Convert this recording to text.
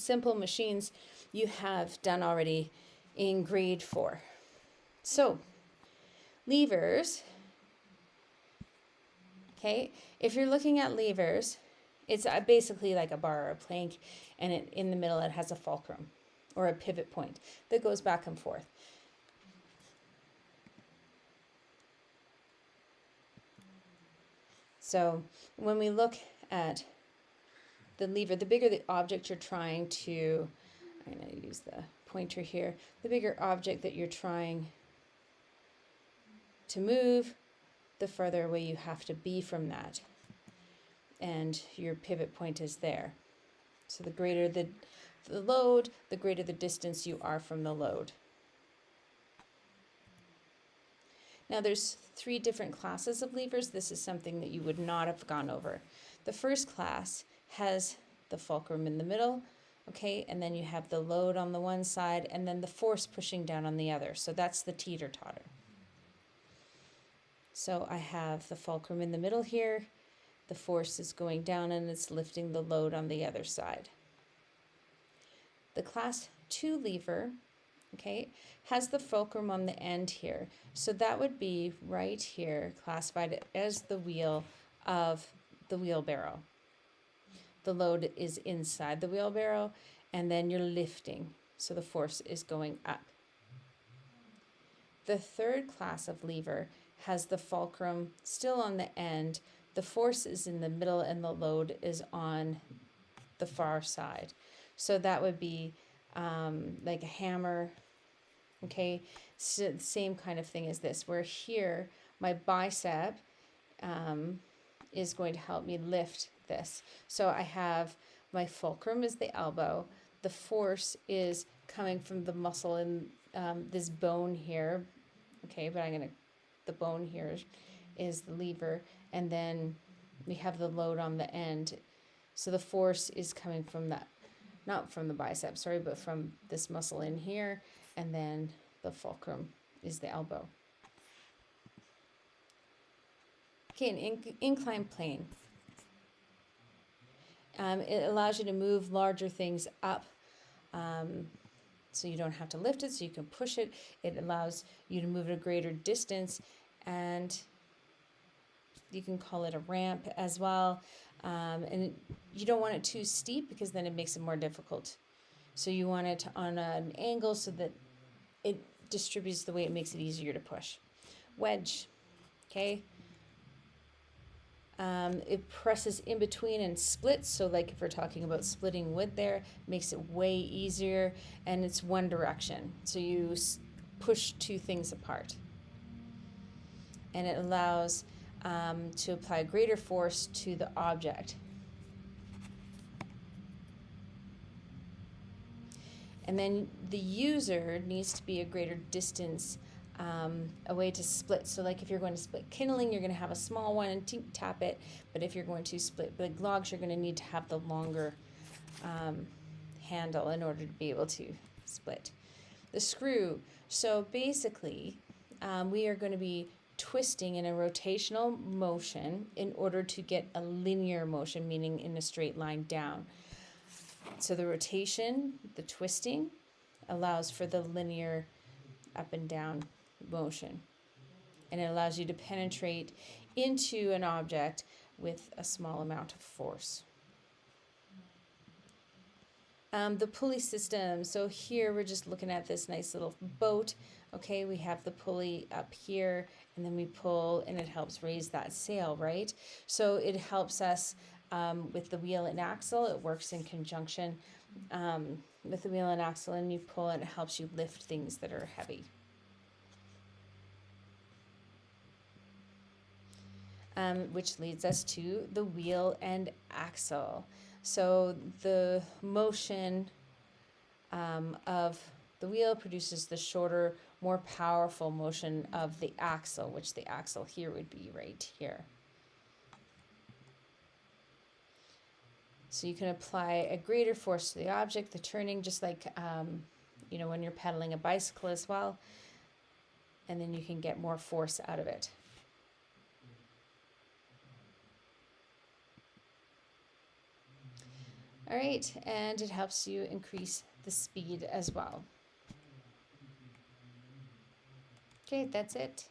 simple machines you have done already in grade 4. So, levers, okay, if you're looking at levers, it's basically like a bar or a plank, and in the middle it has a fulcrum or a pivot point that goes back and forth. So when we look at the lever, the bigger the object you're trying to, I'm going to use the pointer here, the bigger object that you're trying to move, the further away you have to be from that. And your pivot point is there. So the greater the load, the greater the distance you are from the load. Now there's 3 different classes of levers. This is something that you would not have gone over. The first class has the fulcrum in the middle, okay, and then you have the load on the one side and then the force pushing down on the other. So that's the teeter-totter. So I have the fulcrum in the middle here, the force is going down and it's lifting the load on the other side. The class 2 lever, okay, has the fulcrum on the end here. So that would be right here, classified as the wheel of the wheelbarrow. The load is inside the wheelbarrow, and then you're lifting, so the force is going up. The third class of lever has the fulcrum still on the end, the force is in the middle, and the load is on the far side. So that would be like a hammer, okay? So same kind of thing as this, where here my bicep is going to help me lift this. So I have my fulcrum is the elbow, the force is coming from the muscle in this bone here, okay, but the bone here is the lever, and then we have the load on the end. So the force is coming from that, not from the bicep, sorry, but from this muscle in here, and then the fulcrum is the elbow. Okay, an inclined plane. It allows you to move larger things up, so you don't have to lift it, so you can push it. It allows you to move at a greater distance, and you can call it a ramp as well. And you don't want it too steep because then it makes it more difficult. So you want it on an angle so that it distributes the weight, it makes it easier to push. Wedge, okay? It presses in between and splits, so like if we're talking about splitting wood there, makes it way easier, and it's one direction. So you push 2 things apart. And it allows to apply greater force to the object. And then the user needs to be a greater distance away to split. So like if you're going to split kindling, you're going to have a small one and tap it. But if you're going to split big logs, you're going to need to have the longer handle in order to be able to split. The screw. So basically, we are going to be twisting in a rotational motion in order to get a linear motion, meaning in a straight line down. So the rotation, the twisting, allows for the linear up and down motion. And it allows you to penetrate into an object with a small amount of force. The pulley system. So here we're just looking at this nice little boat. Okay, we have the pulley up here, and then we pull, and it helps raise that sail, right? So it helps us with the wheel and axle. It works in conjunction with the wheel and axle, and you pull, and it helps you lift things that are heavy. Which leads us to the wheel and axle. So the motion of the wheel produces the shorter, more powerful motion of the axle, which the axle here would be right here. So you can apply a greater force to the object, the turning, just like when you're pedaling a bicycle as well, and then you can get more force out of it. All right, and it helps you increase the speed as well. Okay, that's it.